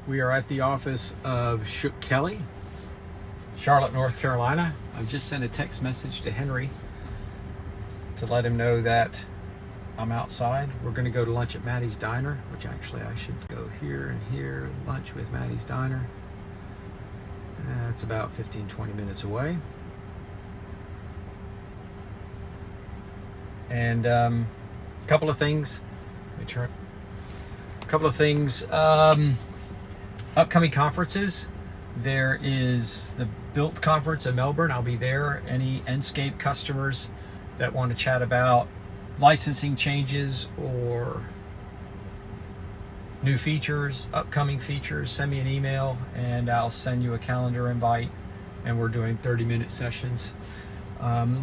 We are at the office of Kelley, Charlotte, North Carolina. I've just sent a text message to Henry to let him know that I'm outside. We're going to go to lunch at Maddie's Diner, which actually I should go here and here, lunch with Maddie's Diner. It's about 15-20 minutes away. And a couple of things. Upcoming conferences. There is the Built Conference in Melbourne. I'll be there. Any Enscape customers that want to chat about licensing changes or new features, upcoming features, send me an email and I'll send you a calendar invite. And we're doing 30-minute sessions.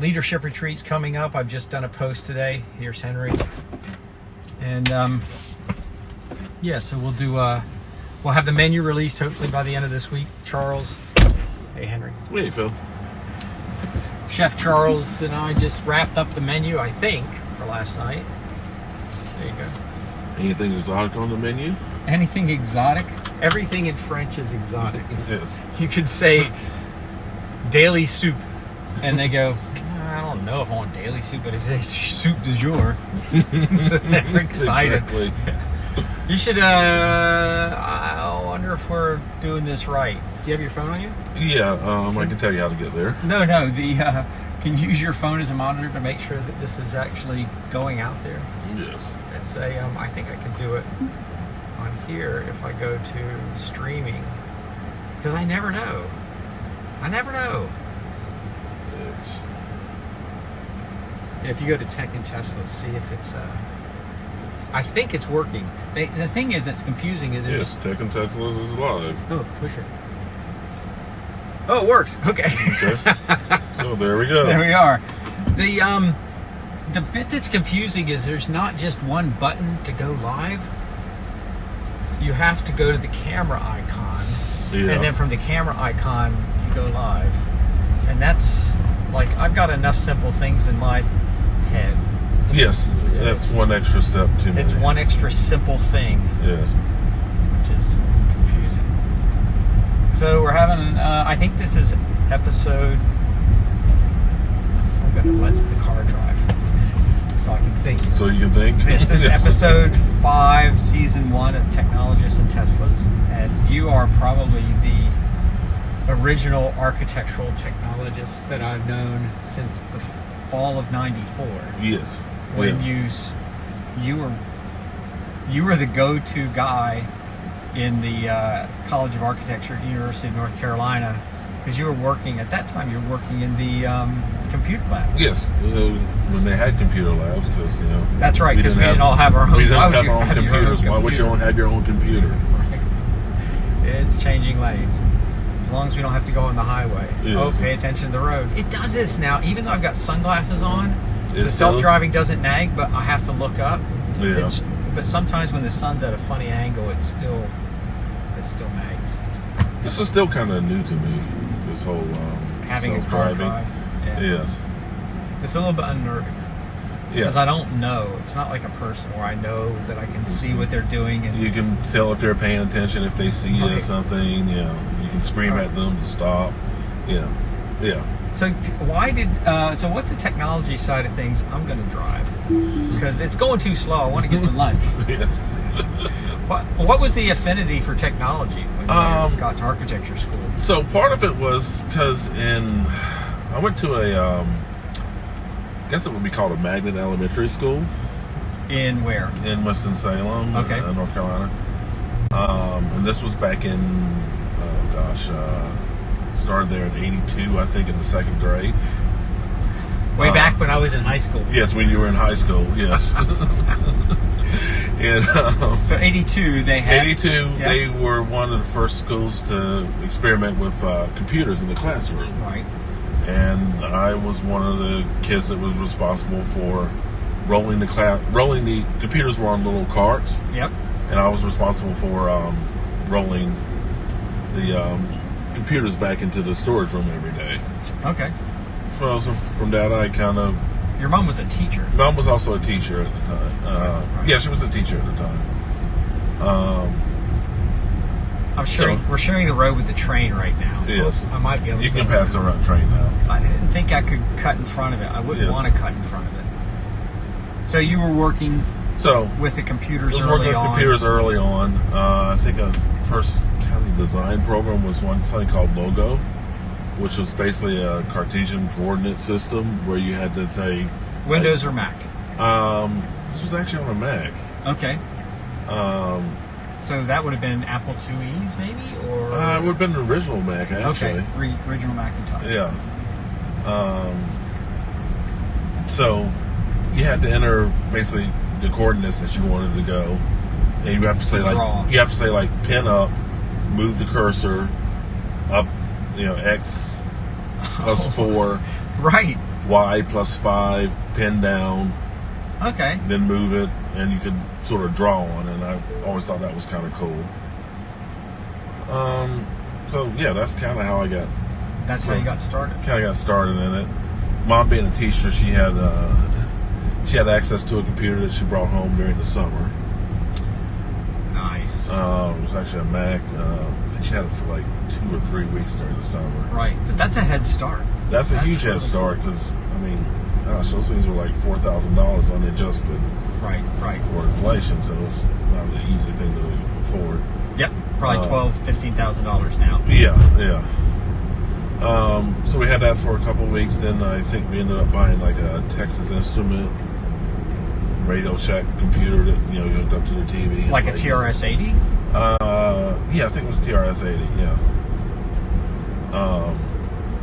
Leadership Retreat's coming up. I've just done a post today. Here's Henry. And so we'll do we'll have the menu released hopefully by the end of this week. Charles. Hey, Henry. Hey, Phil. Chef Charles and I just wrapped up the menu, I think, for last night. There you go. Anything exotic on the menu? Anything exotic? Everything in French is exotic. Yes. You could say daily soup, and they go, I don't know if I want daily soup, but if they say soup du jour, they're excited. Exactly. You should, I wonder if we're doing this right. Do you have your phone on you? Yeah, I can tell you how to get there. No, can you use your phone as a monitor to make sure that this is actually going out there? Yes. It's I think I can do it on here if I go to streaming. Because I never know. If you go to Tech and Tesla, see if it's I think it's working. The thing is that's confusing is Yes, Tech and Tesla is live. Oh, push it. Oh, it works. Okay. So there we go. There we are. The bit that's confusing is there's not just one button to go live. You have to go to the camera icon. Yeah. And then from the camera icon you go live. And that's like I've got enough simple things in my head. Yes, that's one extra step too many. It's one extra simple thing. Yes. Which is confusing. So we're having, I think this is episode, I'm going to let the car drive so I can think. So you can think? This is Yes. episode 5, season 1 of Technologists and Teslas. And you are probably the original architectural technologist that I've known since the fall of '94. Yes. When you were the go-to guy in the College of Architecture at the University of North Carolina, because you were working at that time. You were working in the computer lab. Yes, when they had computer labs, because that's right. Because we didn't all have our own. We didn't why have would you our own have computers. Your own Why would you computer? have your own computer? Right. It's changing lanes. As long as we don't have to go on the highway. Yes. Oh, pay attention to the road. It does this now. Even though I've got sunglasses on, the It's self-driving doesn't nag, but I have to look up. Yeah. But sometimes when the sun's at a funny angle, it still nags. This is still kind of new to me. This whole Having a car self-driving. drive. Yeah. Yes. It's a little bit unnerving. Because Yes. I don't know. It's not like a person where I know that I can see what they're doing. And You can tell if they're paying attention, if they see Right. something. You can scream Right. at them to stop. Yeah. So so what's the technology side of things? I'm going to drive because it's going too slow. I want to get to lunch. Yes. What was the affinity for technology when you got to architecture school? So part of it was because I went to I guess it would be called a magnet elementary school. In where? In Winston-Salem, Okay. North Carolina. And this was back in, started there in '82, I think, in the second grade. Way back when I was in high school. Yes, when you were in high school, yes. And So 82, they had... 82, Yeah. they were one of the first schools to experiment with computers in the classroom. Right. And I was one of the kids that was responsible for rolling the computers were on little carts. Yep. And I was responsible for rolling the computers back into the storage room every day. Okay. So from that, I kind of... Your mom was a teacher. Mom was also a teacher at the time. Right. Yeah, she was a teacher at the time. We're sharing the road with the train right now. Yes. I might be able to. You can pass the train now. I didn't think I could cut in front of it. I wouldn't want to cut in front of it. So you were working with the computers early on? I was working with computers early on. I think our first kind of design program was something called Logo, which was basically a Cartesian coordinate system where you had to say... Windows or Mac? This was actually on a Mac. Okay. So that would have been Apple IIe's maybe? Or it would have been the original Mac, actually. Okay, original Macintosh. Yeah. So you had to enter basically the coordinates that you wanted to go. And you have to say like pin up, move the cursor up, X plus 4. Right. Y plus 5, pin down. Okay. Then move it, and you could sort of draw on it, and I always thought that was kind of cool. So yeah, that's kind of how I got. That's how you got started. Kind of got started in it. Mom being a teacher, she had access to a computer that she brought home during the summer. Nice. It was actually a Mac. I think she had it for like 2 or 3 weeks during the summer. Right, but that's a head start. That's a huge head start because, I mean, gosh, those things were like $4,000 unadjusted. Right. For inflation, so it's not an easy thing to afford. Yep, probably $12,000-$15,000 now. Yeah. So we had that for a couple of weeks. Then I think we ended up buying like a Texas Instrument Radio Shack computer that you hooked up to the TV. Like a TRS-80? Yeah, I think it was TRS-80. Yeah.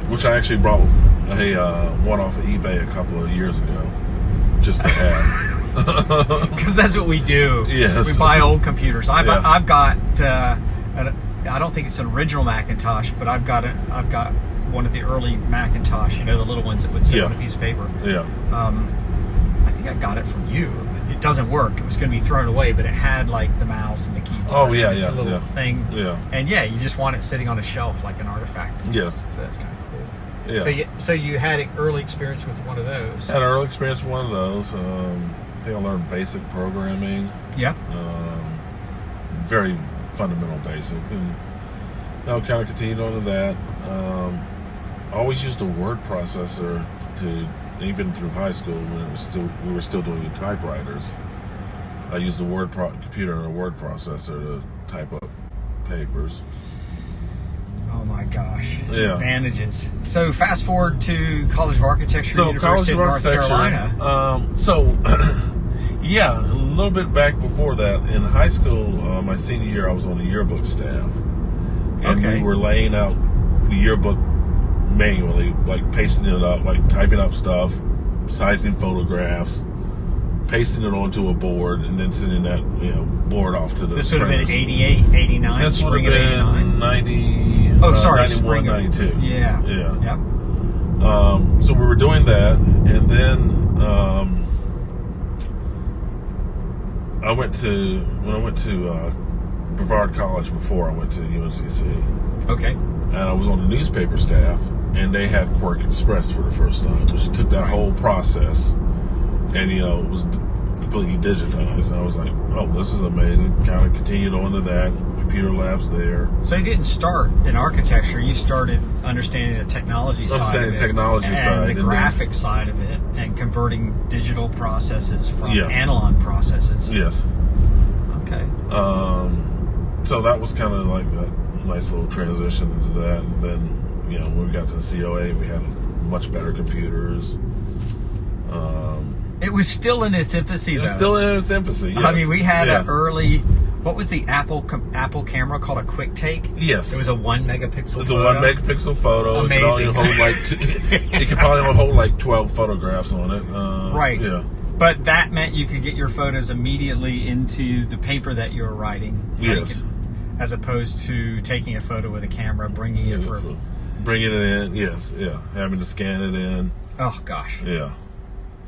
Which I actually brought one off of eBay a couple of years ago, just to have. Because that's what we do. Yes. We buy old computers. I've got. I don't think it's an original Macintosh, but I've got one of the early Macintosh. The little ones that would sit on a piece of paper. Yeah. I think I got it from you. It doesn't work. It was going to be thrown away, but it had like the mouse and the keyboard. Oh yeah, it's a little thing. Yeah. And you just want it sitting on a shelf like an artifact. Yes. So that's kind of cool. Yeah. So you had an early experience with one of those. Had an early experience with one of those. I think I learned basic programming. Yep. Very fundamental basic, and kind of continued on to that. I always used a word processor even through high school when we were still doing typewriters. I used a computer and a word processor to type up papers. Oh my gosh. Yeah. Advantages. So fast forward to College of Architecture, University of North Carolina. Yeah, a little bit back before that, in high school, my senior year, I was on the yearbook staff. And we were laying out the yearbook manually, like pasting it up, like typing up stuff, sizing photographs, pasting it onto a board, and then sending that board off to the This would have been 88, 89, this spring would of have 89? been 90, oh, sorry, 91, spring 92. Yeah. Yep. So we were doing that, and then when I went to Brevard College before I went to UNCC. Okay. And I was on the newspaper staff, and they had Quark Express for the first time, which took that whole process, and it was completely digitized. And I was like, oh, this is amazing. Kind of continued on to that. Computer labs there. So you didn't start in architecture. You started understanding the technology side of it. Understanding the technology side. And the graphic side of it, and converting digital processes from analog processes. Yes. Okay. So that was kind of like a nice little transition into that. And then, when we got to the COA, we had much better computers. It was still in its infancy, though. It was still in its infancy, yes. I mean, we had an early... What was the Apple camera called? A Quick Take? Yes. It was a 1 megapixel photo. It was a 1 megapixel photo. Amazing. It could probably hold like 12 photographs on it. Right. Yeah. But that meant you could get your photos immediately into the paper that you were writing. Yes. As opposed to taking a photo with a camera, bringing it Bringing it in, yes, yeah. Having to scan it in. Oh, gosh. Yeah.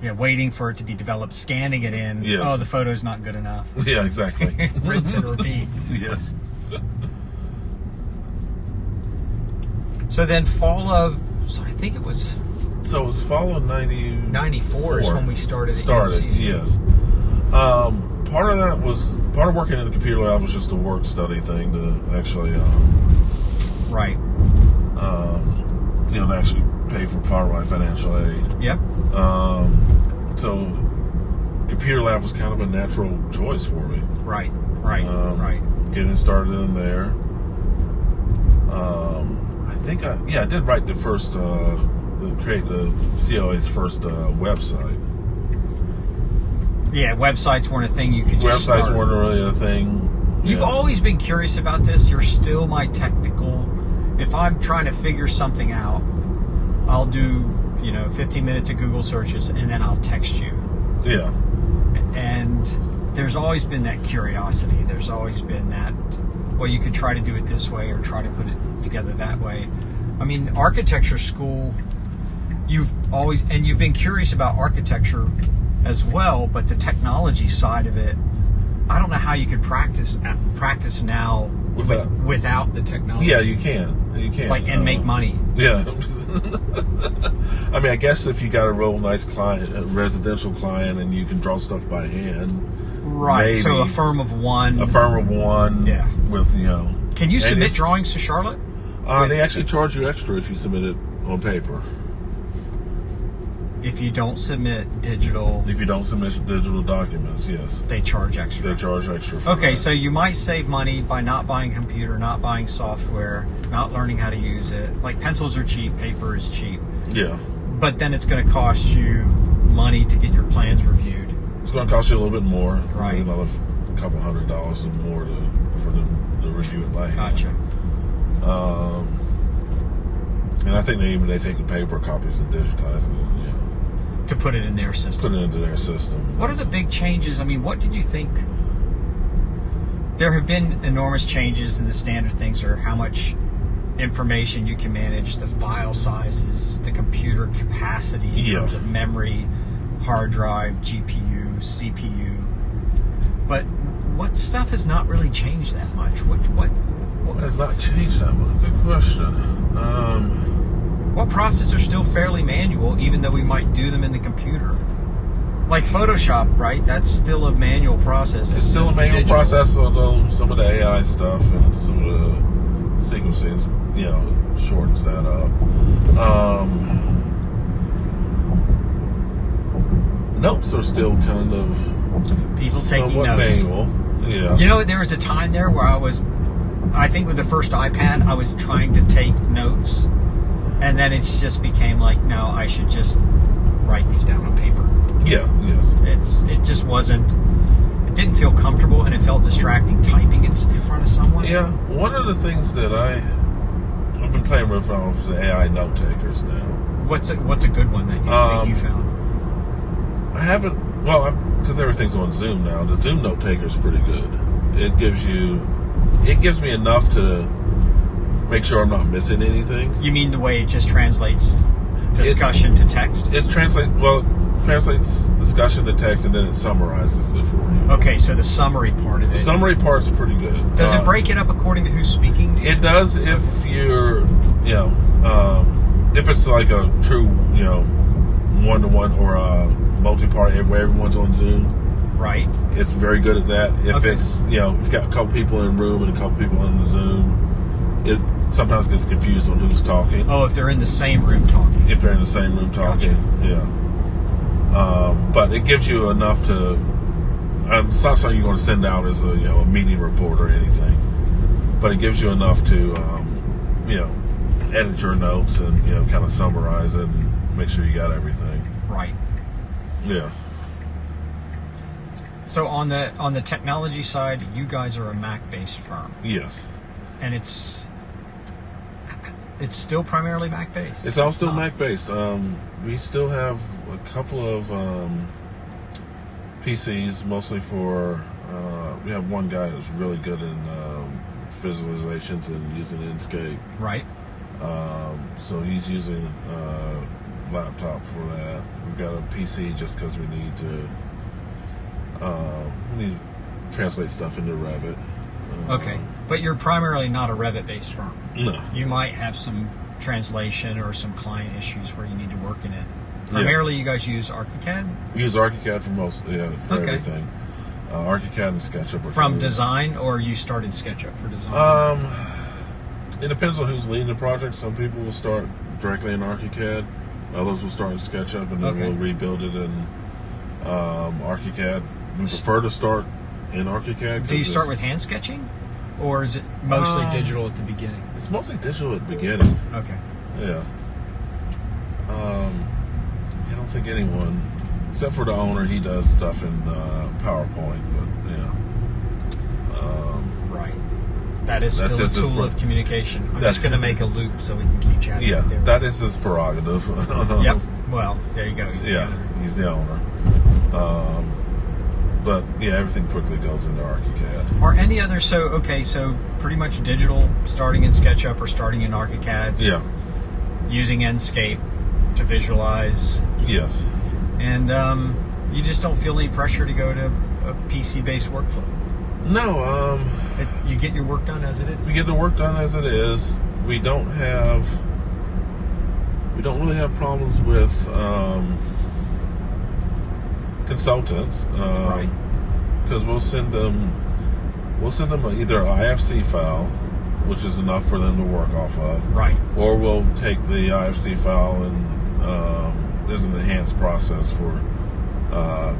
Yeah, waiting for it to be developed, scanning it in. Yes. Oh, the photo's not good enough. Yeah, exactly. Rinse and repeat. Yes. So then I think it was... So it was fall of 94 is when we started at UNCC. Yes. part of working in the computer lab was just a work study thing to actually, right. To actually pay for part of my financial aid. Yep. So computer lab was kind of a natural choice for me. Right. Getting started in there. I think I did write the first, create the COA's first website. Yeah, websites weren't a thing you could just Websites start. weren't really a thing. You've always been curious about this. You're still my technical. If I'm trying to figure something out, I'll do 15 minutes of Google searches and then I'll text you. Yeah. And there's always been that curiosity. There's always been that, well, you could try to do it this way or try to put it together that way. I mean, architecture school, you've been curious about architecture as well, but the technology side of it, I don't know how you could practice now without the technology. Yeah, you can. And make money. Yeah. I mean, I guess if you got a real nice client, a residential client, and you can draw stuff by hand. Right. Maybe. So a firm of one. Yeah. With, Can you submit drawings to Charlotte? They actually charge you extra if you submit it on paper. If you don't submit digital... If you don't submit digital documents, yes. They charge extra. They charge extra for Okay, that. so you might save money by not buying a computer, not buying software, not learning how to use it. Like, pencils are cheap, paper is cheap. Yeah. But then it's going to cost you money to get your plans reviewed. It's going to cost you a little bit more. Right. Maybe another couple $100 or more for the review it by hand. Gotcha. And I think they take the paper copies and digitize it. Yeah. To put it in their system. Put it into their system. What are the big changes? I mean, what did you think? There have been enormous changes in the standard things, or how much information you can manage, the file sizes, the computer capacity in terms of memory, hard drive, GPU, CPU. But what stuff has not really changed that much? What has not changed that much? Good question. What processes are still fairly manual, even though we might do them in the computer? Like Photoshop, right? That's still a manual process. It's still a manual process, although some of the AI stuff and some of the sequencing, shortens that up. Notes are still kind of people taking somewhat notes. Manual. Yeah. There was a time there where I think with the first iPad, I was trying to take notes. And then it just became like, no, I should just write these down on paper. Yeah, yes. It just wasn't, it didn't feel comfortable, and it felt distracting typing in front of someone. Yeah, one of the things that I've been playing with is the AI note takers now. What's a good one that you found? I haven't, because everything's on Zoom now. The Zoom note taker is pretty good. It gives me enough to make sure I'm not missing anything. You mean the way it just translates discussion to text? It translates discussion to text, and then it summarizes it for you. Okay, so the summary part of it. The summary part's pretty good. Does it break it up according to who's speaking? It does if you're, if it's like a true, one-to-one or a multi-party where everyone's on Zoom. Right. It's very good at that. If it's, if you've got a couple people in the room and a couple people on the Zoom, it sometimes gets confused on who's talking. Oh, if they're in the same room talking. If they're in the same room talking, gotcha. Yeah. But it gives you enough to. It's not something you're going to send out as a meeting report or anything, but it gives you enough to edit your notes and kind of summarize it and make sure you got everything. Right. Yeah. So on the technology side, you guys are a Mac-based firm. Yes. And it's still primarily Mac-based. It's all still Mac-based. We still have a couple of PCs, mostly for. We have one guy that's really good in visualizations and using Inkscape. Right. So he's using a laptop for that. We've got a PC just because we need to translate stuff into Revit. Okay, but you're primarily not a Revit-based firm. No. You might have some translation or some client issues where you need to work in it. Primarily, you guys use ArchiCAD? We use ArchiCAD for everything. ArchiCAD and SketchUp. From design, or you started SketchUp for design? It depends on who's leading the project. Some people will start directly in ArchiCAD. Others will start in SketchUp, and then we'll rebuild it in ArchiCAD. We prefer to start in ArchiCAD. Do you start with hand sketching, or is it mostly digital at the beginning? It's mostly digital at the beginning. Okay. Yeah. I don't think anyone, except for the owner, he does stuff in PowerPoint, but yeah. Right. That is still a tool of communication. I'm just going to make a loop so we can keep chatting. Yeah, there. that is his prerogative. Yep. Well, there you go. He's the owner. But yeah, everything quickly goes into ArchiCAD. Are any other so pretty much digital, starting in SketchUp or starting in ArchiCAD? Yeah. Using Enscape to visualize. Yes. And you just don't feel any pressure to go to a PC-based workflow. No. You get your work done as it is. We get the work done as it is. We don't really have problems with consultants, right? Because we'll send them either an IFC file, which is enough for them to work off of, right? Or we'll take the IFC file and there's an enhanced process for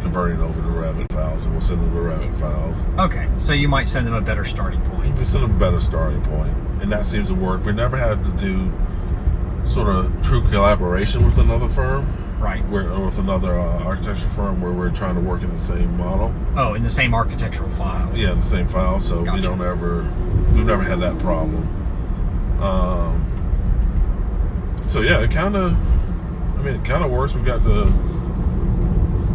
converting over to Revit files, and we'll send them the Revit files. Okay, so you might send them a better starting point. We send them a better starting point, and that seems to work. We never had to do sort of true collaboration with another firm, right? Or with another architecture firm where we're trying to work in the same model. Oh, in the same architectural file. Yeah, in the same file. So Gotcha. we've never had that problem. So yeah, it kind of works. We've got the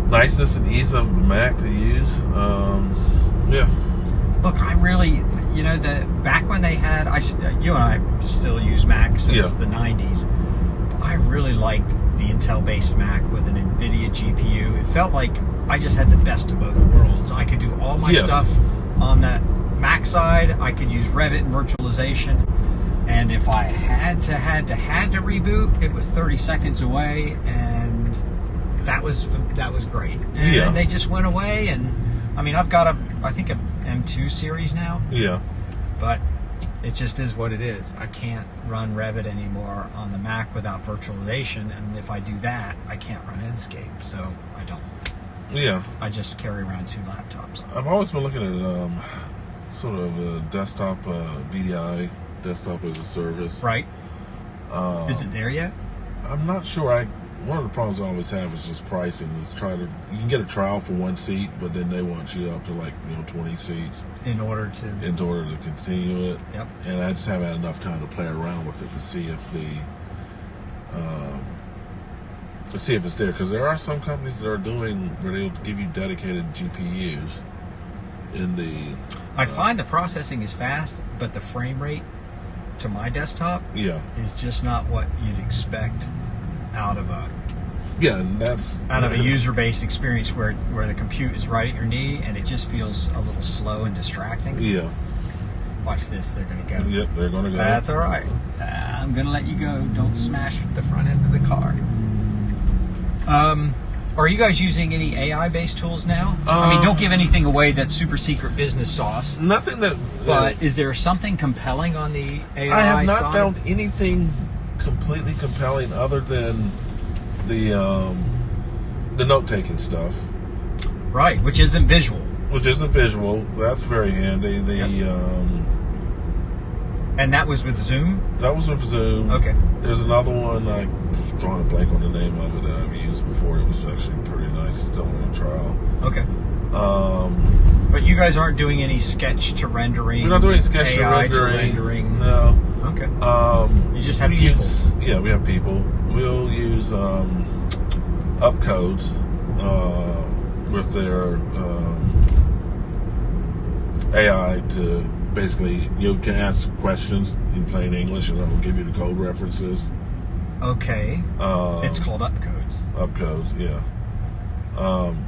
niceness and ease of the Mac to use. Yeah. Look, I really, back when they had, you and I still use Mac since the 90s. I really liked the Intel-based Mac with an NVIDIA GPU. It felt like I just had the best of both worlds. I could do all my stuff on that Mac side. I could use Revit and virtualization. And if I had to reboot, it was 30 seconds away, and that was great. And they just went away, and I mean, I've got I think a M2 series now. Yeah. But it just is what it is. I can't run Revit anymore on the Mac without virtualization, and if I do that, I can't run Enscape, so I don't. Yeah. I just carry around 2 laptops. I've always been looking at sort of a desktop VDI, desktop as a service. Right. Is it there yet? I'm not sure. One of the problems I always have is just pricing. You can get a trial for 1 seat, but then they want you up to 20 seats in order to continue it. Yep. And I just haven't had enough time to play around with it to see if it's there, because there are some companies that are doing where they'll give you dedicated GPUs in the. I find the processing is fast, but the frame rate to my desktop is just not what you'd expect out of a user-based experience where the compute is right at your knee, and it just feels a little slow and distracting. Yeah. Watch this, they're going to go. Yep, they're going to go. That's all right. I'm going to let you go. Don't smash the front end of the car. Are you guys using any AI-based tools now? I mean, don't give anything away that's super secret business sauce. Nothing that. But is there something compelling on the AI side? I have not found anything completely compelling other than the note-taking stuff. Right, which isn't visual. That's very handy. And that was with Zoom? That was with Zoom. Okay. There's another one, I'm drawing a blank on the name of it, that I've used before. It was actually pretty nice. It's still on trial. Okay. But you guys aren't doing any sketch to rendering? We're not doing sketch AI to rendering. No. Okay. You just have people? We have people. We'll use Upcodes with their AI to basically, you can ask questions in plain English and it will give you the code references. Okay. It's called Upcodes. Upcodes, yeah.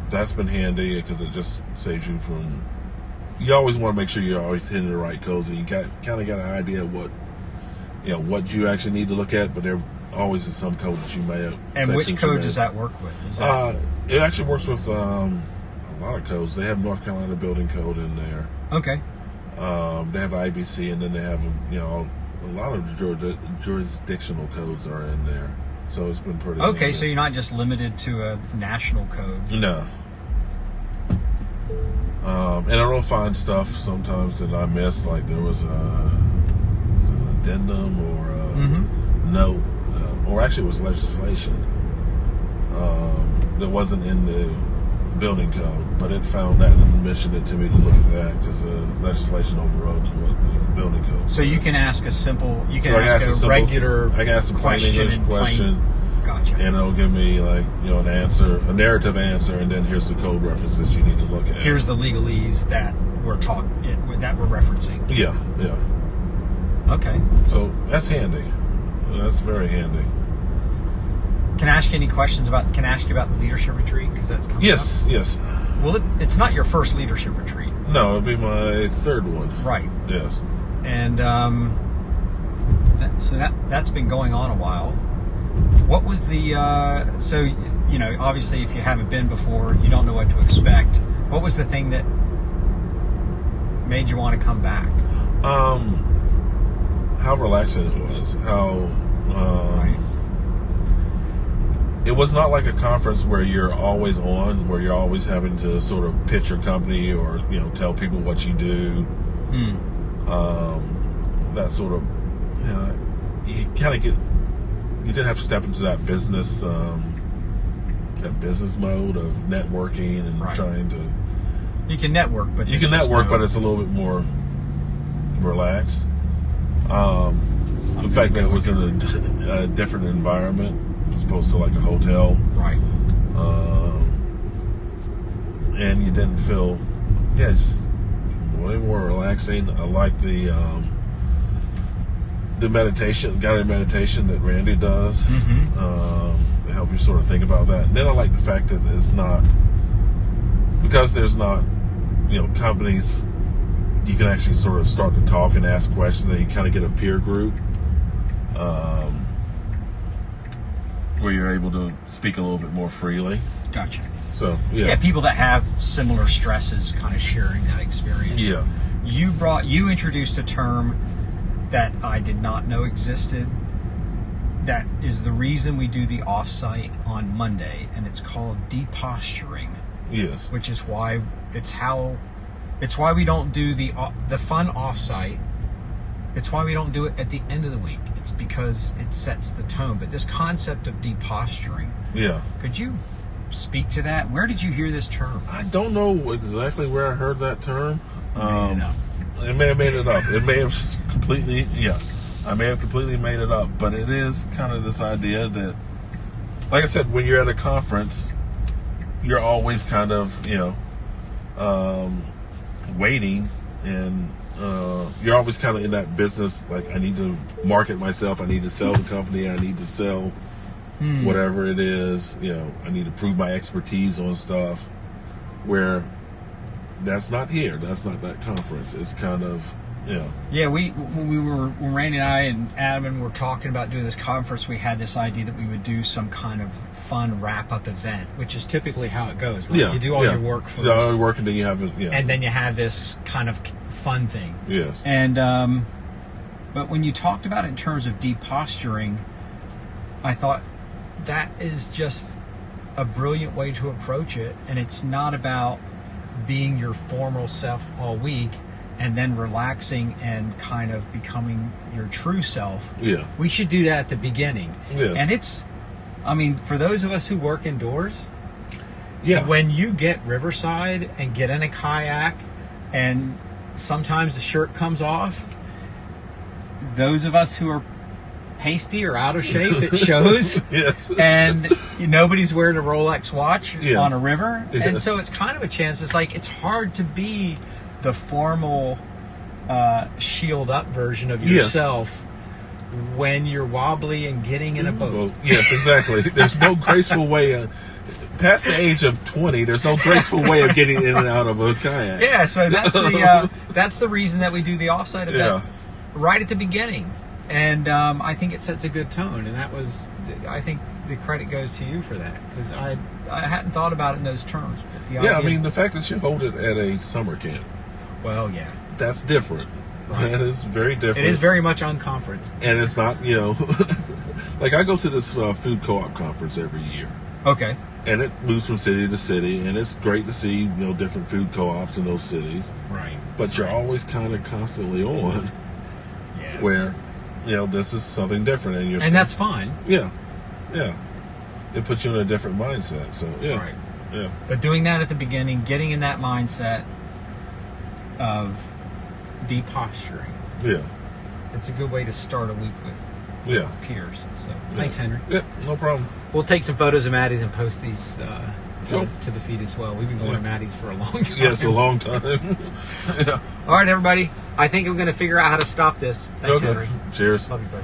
That's been handy because it just saves you from. You always want to make sure you're always hitting the right codes, and you kind of got an idea of what you actually need to look at, but there always is some code that you may have. And which code does that work with? It actually works with. a lot of codes. They have North Carolina building code in there. Okay. They have IBC, and then they have, a lot of jurisdictional codes are in there. So it's been pretty. Okay, neat. so you're not just limited to a national code. No. And I don't find stuff sometimes that I miss, like there was an addendum or a note, or actually it was legislation that wasn't in the building code, but it found that and mentioned it to me to look at that because the legislation overrode the building code. So you can ask a regular I can ask a plain English question. Gotcha. And it'll give me an answer, a narrative answer, and then here's the code reference that you need to look at. Here's the legalese that we're referencing. Yeah. Okay. So that's handy. That's very handy. Can I ask you any questions can I ask you about the leadership retreat? Because that's coming up. Yes. Well, it's not your first leadership retreat. No, it'll be my third one. Right. Yes. And that's been going on a while. What was the obviously if you haven't been before, you don't know what to expect. What was the thing that made you want to come back? How relaxing it was. How Right. It was not like a conference where you're always on, where you're always having to sort of pitch your company or tell people what you do. That sort of you kind of get. You didn't have to step into that business mode of networking and trying to. You can network, but but it's a little bit more relaxed. The fact that it was in a different environment as opposed to like a hotel, right? And you didn't feel, just way more relaxing. I like the guided meditation that Randy does to help you sort of think about that. And then I like the fact that it's not, because there's not, companies, you can actually sort of start to talk and ask questions, and you kind of get a peer group where you're able to speak a little bit more freely. Gotcha. So, people that have similar stresses kind of sharing that experience. Yeah. You introduced a term that I did not know existed. That is the reason we do the offsite on Monday, and it's called deposturing. Yes. Which is why it's why we don't do the fun offsite. It's why we don't do it at the end of the week. It's because it sets the tone. But this concept of deposturing. Yeah. Could you speak to that? Where did you hear this term? I don't know exactly where I heard that term. It may have made it up. It may have just completely, I may have completely made it up. But it is kind of this idea that, like I said, when you're at a conference, you're always kind of, waiting, and you're always kind of in that business, like, I need to market myself, I need to sell the company, I need to sell whatever it is, I need to prove my expertise on stuff, where that's not here. That's not that conference. It's kind of, Yeah, when Randy and I and Adam were talking about doing this conference, we had this idea that we would do some kind of fun wrap-up event, which is typically how it goes, right? Yeah, you do all your work first. You do all your work, and then you have it, and then you have this kind of fun thing. Yes. And, but when you talked about it in terms of deposturing, I thought that is just a brilliant way to approach it, and it's not about being your formal self all week and then relaxing and kind of becoming your true self. Yeah. We should do that at the beginning. Yes. And for those of us who work indoors, when you get riverside and get in a kayak and sometimes the shirt comes off, those of us who are pasty or out of shape, it shows. Yes. And nobody's wearing a Rolex watch on a river. Yes. And so it's kind of a chance. It's like, it's hard to be the formal shield up version of yourself when you're wobbly and getting in a boat. Yes, exactly. There's no graceful way past the age of 20, there's no graceful way of getting in and out of a kayak. Yeah, so that's the reason that we do the offsite event right at the beginning. And I think it sets a good tone. And that was, I think the credit goes to you for that, because I hadn't thought about it in those terms. But the Yeah, idea, I mean, the fact that you hold it at a summer camp, well, yeah, that's different. Right. That is very different. it is very much unconference. And it's not, like I go to this food co-op conference every year. Okay. And it moves from city to city, and it's great to see, different food co-ops in those cities. Right. But you're always kind of constantly on Yeah. where, this is something different. And that's fine. Yeah. Yeah. It puts you in a different mindset. So, yeah. Right. Yeah. But doing that at the beginning, getting in that mindset of deposturing, Yeah. it's a good way to start a week with Yeah. peers. So thanks, Henry. Yeah, no problem. We'll take some photos of Maddie's and post these Cool. to the feed as well. We've been going to Maddie's for a long time. Yeah, it's a long time. Yeah. All right, everybody. I think I'm going to figure out how to stop this. Thanks, Okay. Henry. Cheers. Love you, buddy.